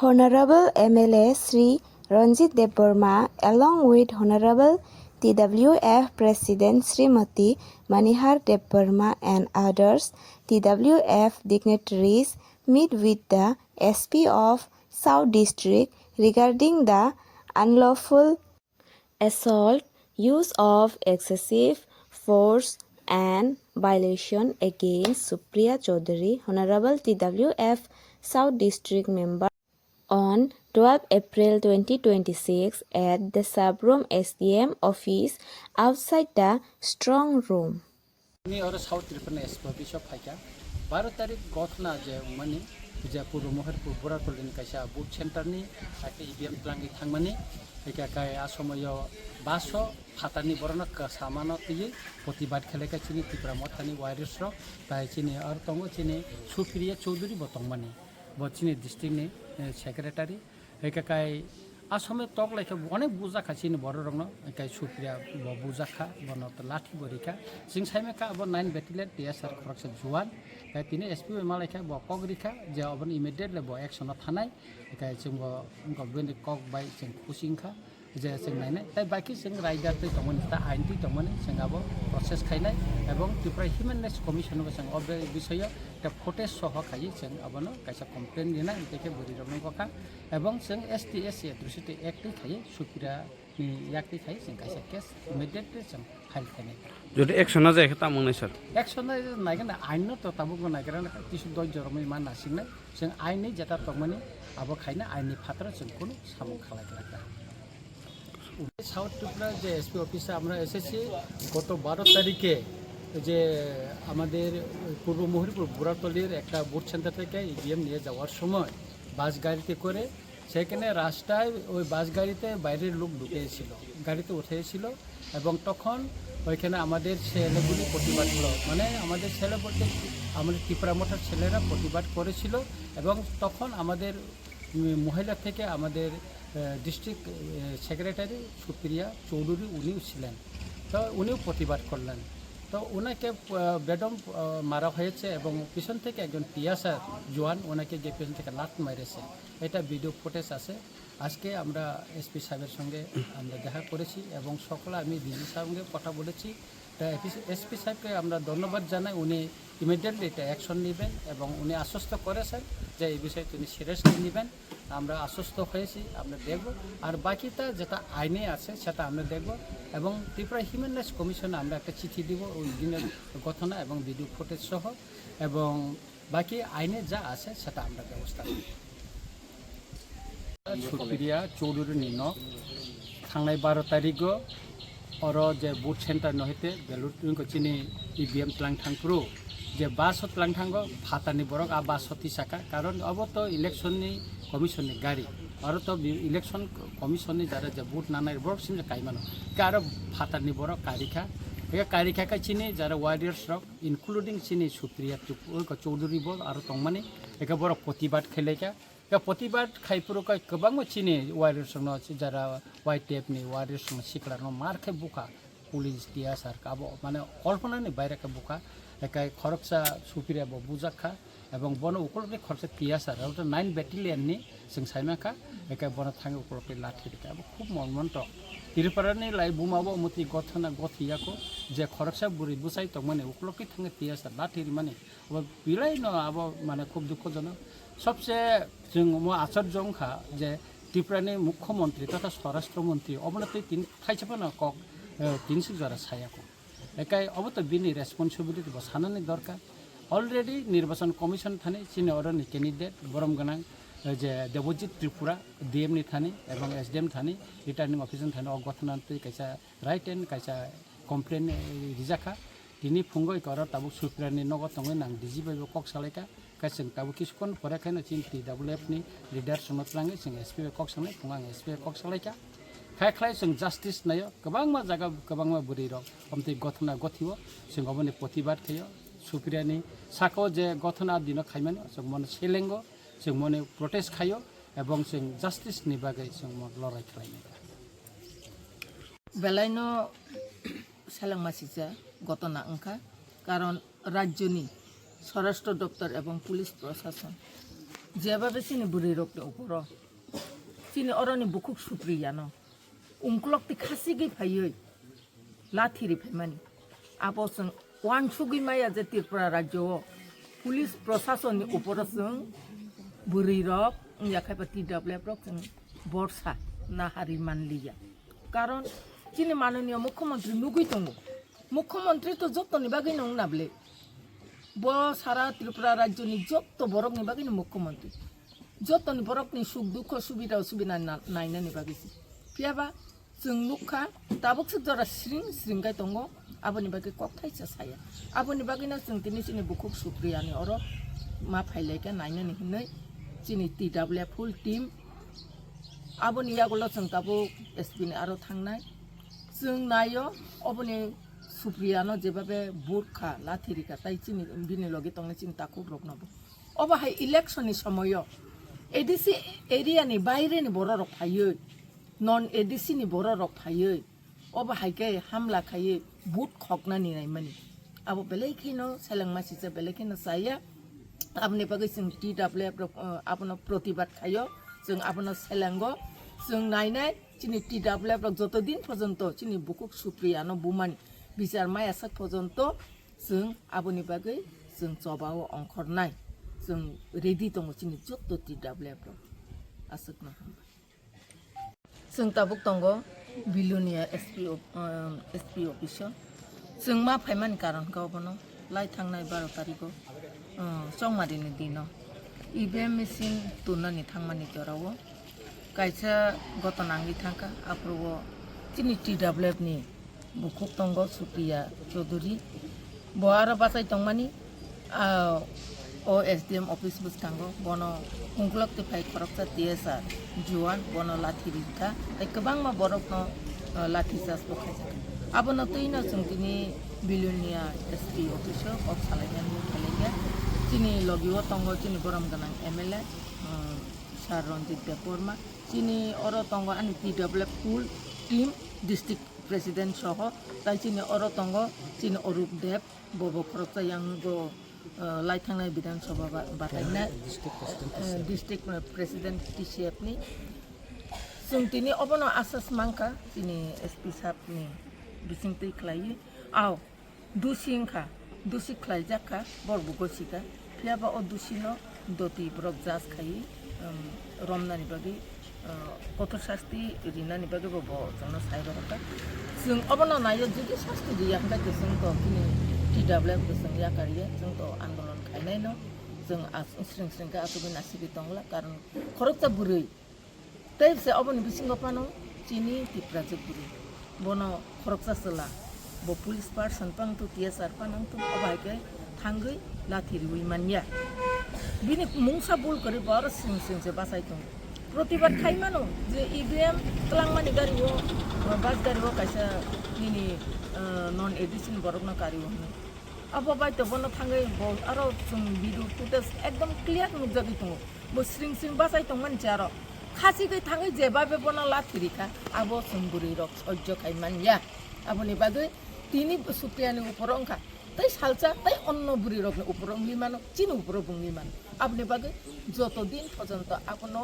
Honorable MLA Sri Ranjit Debarma, along with Honorable TWF President Srimati Manihar Debarma and others TWF dignitaries, meet with the SP of South District regarding the unlawful assault, use of excessive force and violation against Supriya Chaudhary, Honorable TWF South District Member, on 12 April 2026 at the Sabrom SDM office outside the strong room. और south Tripura SP फाइका 12 तारिख गथना जे money जे पूर्व Maharpur बोराटलिन कायसा booth सेन्टारनि आके इबिएम प्लांगि थांमानि एका काय आसमयो 500 फातानि बरना सामानो तियै प्रतिबाद खेलेका चिनि Tripura मथानि virus रो bye चिनि और तंगो चिनि Supriya Chaudhary बतंगमानि बचिनि डिस्ट्रिक्टनि secretary एका काय आसमे टक लाइक अनेक बुजाखा चिनि बर रंग एका सुप्रिया बुजाखा बनत लाठी बरिखा सिं साइमेका अब 9 बेटिलियन टीएसआर खरकसे जुवान काय तिनि एसपी मालाइखा ब कगरिखा जे अब इमिडिएटली ब एक्शन थानाय एका जों गभर्नमेन्ट कक बाय जों खुसिंखा जे जों नायनाय ताइ बाकी जों राइडार तै तमन ता आइन तै तमन जों अब प्रोसेस खायनाय एवं त्रिपुरा ह्यूमन राइट्स कमिशन जों अब विषय ता फुटेज सह खाय जों अबनो कायसा कमप्लेन दिना इतेके बुरि रंगका एवं जों एसटीएस एट्रसिटी एक्ट खाय सुप्रिया नि याक्ति खाय जों कायसा केस इमिडिएटली जों फाइल खायनाय যদি একশনা যায় তা মনে স্যার एक्शन नायगोन आइन तो ताबुक नायगोन किसु दय जरमै मा नासिंनाय जों आइननि जेता तमनि अब खायना आइननि फात्र जों कोनो सामु खालायग्रा साउथ त्रिपुरा যে এসপি অফিসে আমরা এসেছি গত 12 তারিখে যে আমাদের পূর্ব মহরিপুর বুড়াতলির একটা বুথ সেন্টার থেকে ইভিএম নিয়ে যাওয়ার সময় বাস গাড়িতে করে সেখানে রাস্তায় ওই বাস গাড়িতে বাইরের লোক ঢুকেছিল গাড়িতে উঠেছিল এবং তখন ওইখানে আমাদের ছেলেগুলি প্রতিবাদ হলো মানে আমাদের ছেলে বলতে আমাদের ত্রিপুরা মঠার ছেলেরা প্রতিবাদ করেছিল এবং তখন আমাদের মহিলা থেকে আমাদের ডিস্ট্রিক্ট সেক্রেটারি সুপ্রিয়া চৌধুরী উনিও ছিলেন তো উনিও প্রতিবাদ করলেন তো ওনাকে বেদম মারা হয়েছে এবং পিছন থেকে একজন টিয়াসার জওয়ান ওনাকে যে পিছন থেকে লাত মেরেছে এটা ভিডিও ফুটেজ আছে আজকে আমরা এসপি সাহেবের সঙ্গে আমরা দেখা করেছি এবং সকলে আমি ডিজি সাহেবের কথা বলেছি এসপি সাহেবকে আমরা ধন্যবাদ জানাই উনি ইমিডিয়েটলি এটা অ্যাকশন নেবেন এবং উনি আশ্বস্ত করেছেন যে এই বিষয়ে তিনি সিরিয়াসলি নেবেন আমরা আশ্বস্ত হয়েছি আমরা দেখব আর বাকিটা যেটা আইনে আছে সেটা আমরা দেখব এবং ত্রিপুরা হিউম্যান রাইটস কমিশনে আমরা একটা চিঠি দিব ওই দিনের ঘটনা এবং ভিডিও ফুটেজ সহ এবং বাকি আইনে যা আছে সেটা আমরা ব্যবস্থা নেব সুপ্রিয়া চৌধুরী নিন थांनाय 12 तारिख और जे बुथ सेन्टार नहते बेलुर चिनी इभिएम प्लांग थांग्रु जे बास प्लांग थांगो फातानि बरक आ बास तिसाका कारण अब तो इलेक्शन नि कमिशन नि गाड़ी और तो इलेक्शन कमिशन नि जारा जे बुथ नानाय बरक सिम काइमानो कार फातानि बरक कारिखा ए कारिखा का चिनी जारा वारियर्स रक इनक्लूडिंग चिनी सुप्रिया चौधुरी बोल और तंगमानि एका बरक प्रतिबाद खेलेका प्रतिबाद खाइपुरका गोबां चिनि वारियर्सनो जारा वाइट टेपनि वारियर्सनो सिक्लानो मारखे बुका पुलिस टीएसआर काबो माने कल्पनानि बायराका बुका एकाय खरकसा सुप्रिया बुजाखा এবং বন উপলব্ধি খরচে টিএসআর আর 9 ব্যাটালিয়নनि जों साइमाखा एकाय बन थाङो उपलब्धि लाठिरिका খুব মর্মন্ত त्रिपुरानि লাই बुमाबो मति गथना गथियाको जे खरकसा बुरि बुसाइ त माने उपलब्धि थाङो टीएसआर लाठिरि माने अब बिलाइ न अब माने खूब दुःखजनक सबसे जों आश्चर्यजनखा जे त्रिपुरानि मुख्यमंत्री तथा स्वराष्ट्रमंत्री अबनति तीन थाइसेपन कक तीनसि जरा सायाको एकाय अब तो बिनि रेसपन्सिबिलिटी बसानानि दरकार अलरेडी निर्वाचन कमिशन थाने चिनि अरनि कैंडिडेट बरम गना जे देवजित त्रिपुरा डीएम नि थाने एवं एसडीएम थाने रिटार्निंग ऑफिसर थाने अगथनान्ति कैसा राइट एंड कैसा कमप्लेन रिजाखा दिनै फुंगो इकर ताबु सुप्रियानि नगद तंगै नां डिजि बायबो कक सालायका कैसे ताबु किसुकन फरायखायनो चिन टीडब्ल्यूएफ नि लिडार समतलाङै जों एसपी कक सालाय फुङां एसपी कक सालायका खायख्लाय जों जस्टिस नायो गोबां मा जागा गोबां मा बुरि र हमति गथना गथियो जों अबनि प्रतिबाद खयो सुप्रियानि साको जे गथना दिन खायमानो जों मन सेलेंगो जों मने प्रोटेस्ट खायो एवं जों जस्टिस नि बागै जों लड़ाई खालायनो बेलायनो सेलांमासिजा घटना अंखा कारण राज्यनि स्वराष्ट्र दफ्तर एवं पुलिस प्रशासन যেভাবে চিনি বুড়ি রক্ত উপর চিনি অরনি বুকুক সুপ্রিয়ানো উংক্লকটি খাসিগি ফাইयै লাথিরি ফাইমানি আবসং ওয়ান সুগি মায়া যে ত্রিপুরা রাজ্য পুলিশ প্রশাসনनि উপর जों बुरै रक याखायबा TWF रक जों बर्षा नाहारि मानलिया कारण चिनि माननीय मुख्यमंत्री नुगै दङ मुख्यमंत्री तो जतनि बागै नं नाबले ब सारा त्रिपुरा राज्यनि जत बरकनि बागैनो मुख्यमंत्री जतनि बरकनि सुख दुख सुबिदा सुबिदा नायनानि बागैसो फियाबा जों नुखा दाबोसो जरा स्रिं स्रिंगाय दङ आबोनि बागै कक्थायसो साया आबोनि बागैनो जों दिनै चिनि बुकुक सुप्रियानि अर मा फाइलायका नायनानि हिनै चिनि TWF फुल टीम आबोनि यागल जों दाबो एसपि नि आरो थांनाय जों नायो अबोनि सुप्रियानो जेबाबे बुरखा लाथिरिका ताइ चिनि बिनि लगे तंने चिनि ताकु रकनाबो अबाहाय इलेक्शननि समय एडिसि एरियानि बायरेनि बर रक फायो नन एडिसि नि बर रक फायो अबाहायके हामला खायो बुट खगनानि नायमानि आबो बेलेखिनो सेलेंमासिसे बेलेखिनो साया आपने बागै जों TWF आपनो प्रतिबाद खायो जों आपनो सेलेंगो जों नायनाय चिनि TWF जतदिन पर्यन्त चिनि बुकुक सुप्रियानो बुमानि बिचार मायासाक पर्यन्त जों आबोनि बागै जों जबाव अंखरनाय जों रेडि दङ चिनि जत TWF आसकना जों ताबुक दङ बिलुनिया एसपि अफिसाव जों मा फाइमान कारण गावबनो लाई थांनाय 12 तारिखो संमारिनि दिनाव EVM मेसिन तुनानि थांमानि जराव कायसा गतनांगि थांका आप्रुव चिनि TWF नि बुकुक दङ सुप्रिया चौधुरी बहार बासाय दंमानि OSDM अफिस बुस्थांगो बनो उंक्लक तिफाय खरकसा TSR जुवान बनो लाथिरिका ताइ गोबां मा बरकनो लाथिसास बखायसा आबोनो तैनो जों दिनै बिलुनिया एसपि अफिसाव अफ सालायनानै थालायगा चिनि लगिव तंगो चिनि गरम गोनां MLA सार रंजित देबबर्मा चिनि अर तंगो आनि TWF full team district president सह ताइ चिनि अर तंगो चिनि अरूप देब बबो खरकसा यांगो लाइथांनाय विधानसभा बाथायनाय डिस्ट्रिक्ट प्रेसिडेंट TCF नि जों दिनै अबनो आसास मांका चिनि एसपि साहबनि बिसिंतै खालायो आव दुसिंखा दुसि खालायजाखा बरबुगसिका फियाबा अ दुसिनो दति ब्रक जास खायो रमनानि बागै कठोर शास्ति रिनानि बागै बबो जोंनो सायबा हता जों अबनो नायो जुदि शास्ति दिया हंगा जों तो किनि TWF जों याकारिया जों तो आन्दोलन खायनाय न जों स्रिं स्रिंका आसुबि नासिबि दंला कारण खरकसा बुरै तैसे अबनि बिसिंग पानो चिनि तिप्राजु बुरै बनो खरकसा सला बो पुलिस पार्सन पांतु TSR पानंतु अबायके थांगै लाथिरि मानिया बिनि मुंसा बुल करे बार सिं सिं से बासाय दं प्रतिबाद खायमानो जे EVM तलांमानि गारिवो बास गारिवो कायसा निनि नन एडिशन बरकना गारिवो अब बाय तो बनो थांगै बो आरो जों भिडिअ फुटेज एकदम क्लियर नुजागै दं बो सिं सिं बासाय दं मानसि आरो खासिगै थांगै जेबाबे बनो लाथिरिखा आबो जों बुरै रक सह्य खायमानिया आबोनि बागै तिनि सुप्रियानि ऊपर अंखा तै सालचा तै अन्न बुरी रकनि ऊपर अंगली मानो चिन ऊपर बुंगली मानो आपने बागै जत दिन पर्यन्त आपनो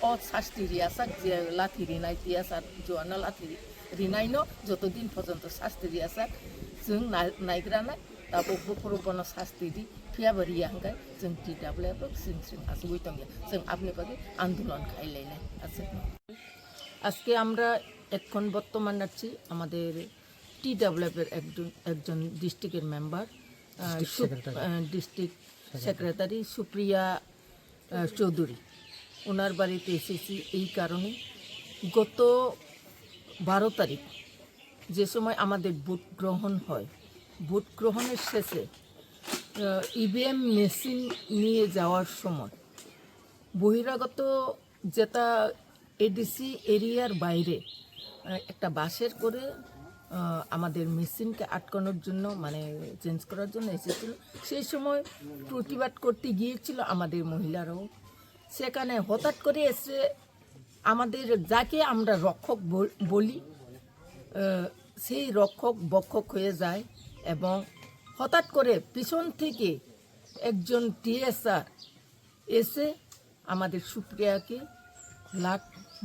अ शास्ति रियासा जे लाथि रिनाय तियासा जोआना लाथि रिनायनो जत दिन पर्यन्त शास्ति रियासा जों नायग्राना दाबो बखरबनो शास्ति दि फियाबरिया हंगाय जों TWF सिं सिं आसुबै दंया जों आपने बागै आंदोलन खायलायनाय আছে আজকে আমরা এখন বর্তমান আছি আমাদের TWF এর একজন ডিস্ট্রিক্টের member district secretary Supriya Chowdhury ওনার বাড়িতে এসেছি এই কারণে গত 12 তারিখ যে সময় আমাদের ভোট গ্রহণ হয় ভোট গ্রহণের শেষে EVM মেশিন নিয়ে যাওয়ার সময় বহিরাগত যেটা এডিসি এরিয়ার বাইরে একটা বাসের করে আমাদের মেশিনকে আটকানোর জন্য মানে চেঞ্জ করার জন্য এসেছিল সেই সময় প্রতিবাদ করতে গিয়েছিল আমাদের মহিলারাও সেখানে হঠাৎ করে এসে আমাদের যাকে আমরা রক্ষক বলি সেই রক্ষক বক্ষক হয়ে যায় এবং হঠাৎ করে পিছন থেকে একজন TSR এসে আমাদের সুপ্রিয়াকে লাট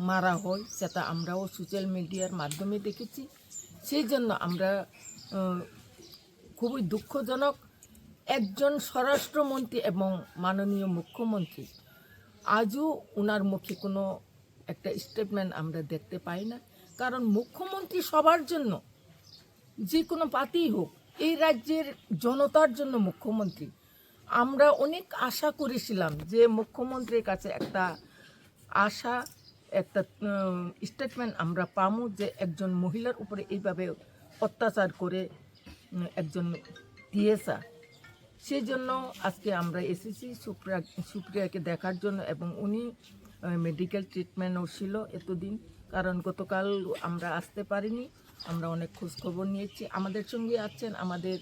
মারা হয়, সেটা আমরাও সোশ্যাল মিডিয়ার মাধ্যমে দেখেছি। সেই জন্য আমরা খুবই দুঃখজনক, একজন স্বরাষ্ট্রমন্ত্রী এবং মাননীয় মুখ্যমন্ত্রী আজও ওনার মুখে কোনো একটা স্টেটমেন্ট আমরা দেখতে পাই না। কারণ মুখ্যমন্ত্রী সবার জন্য, যে কোনো পার্টিই হোক, এই রাজ্যের জনতার জন্য মুখ্যমন্ত্রী। আমরা অনেক আশা করেছিলাম যে মুখ্যমন্ত্রীর কাছে একটা আশা, একটা স্টেটমেন্ট আমরা পাবো যে একজন মহিলার উপরে এইভাবে অত্যাচার করে একজন টিএসআর। সেই জন্য আজকে আমরা এসেছি সুপ্রিয়াকে দেখার জন্য, এবং উনি মেডিকেল ট্রিটমেন্টও ছিল এতদিন, কারণ গতকাল আমরা আসতে পারিনি। আমরা অনেক খোঁজখবর নিয়েছি। আমাদের সঙ্গে আছেন আমাদের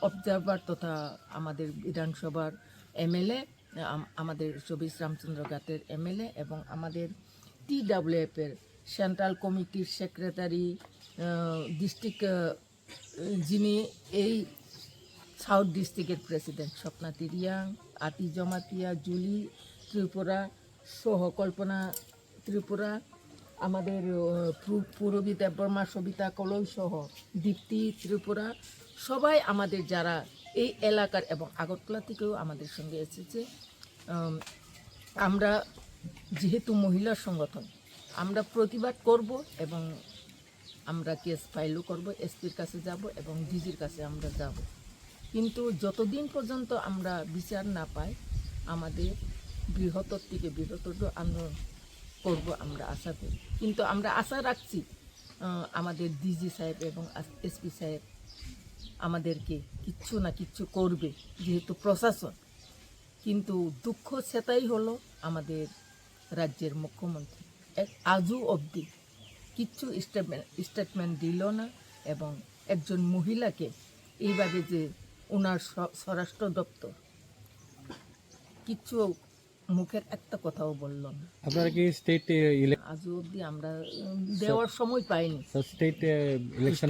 অবজারভার তথা আমাদের বিধানসভার এমএলএ, আমাদের 24 রামচন্দ্র ঘাটের এমএলএ, এবং আমাদের TWF-এর সেন্ট্রাল কমিটির সেক্রেটারি, ডিস্ট্রিক্ট যিনি এই সাউথ ডিস্ট্রিক্টের প্রেসিডেন্ট স্বপ্না তিরিয়াং, আতি জমাতিয়া, জুলি ত্রিপুরা সহ কল্পনা ত্রিপুরা, আমাদের পূরবী দেববর্মা, সবিতা কলই সহ দীপ্তি ত্রিপুরা, সবাই আমাদের যারা এই এলাকার এবং আগরতলা থেকেও আমাদের সঙ্গে এসেছে। আমরা যেহেতু মহিলা সংগঠন, আমরা প্রতিবাদ করব এবং আমরা কেস ফাইলও করব, এসপির কাছে যাব এবং ডিজির কাছে আমরা যাব। কিন্তু যতদিন পর্যন্ত আমরা বিচার না পাই, আমাদের বৃহত্তর থেকে বৃহত্তর আন্দোলন করব আমরা আশা করি। কিন্তু আমরা আশা রাখছি আমাদের ডিজি সাহেব এবং এসপি সাহেব আমাদেরকে কিচ্ছু না কিচ্ছু করবে, যেহেতু প্রশাসন। কিন্তু দুঃখ সেটাই হলো, আমাদের রাজ্যের মুখ্যমন্ত্রী আজও অবধি কিচ্ছু স্টেটমেন্ট দিল না, এবং একজন মহিলাকে এইভাবে যে ওনার স্বরাষ্ট্র দপ্তর কিচ্ছু মুখের একটা কথাও বলল না। আপনারা কি স্টেট আজও অবধি আমরা দেওয়ার সময় পাইনি। State election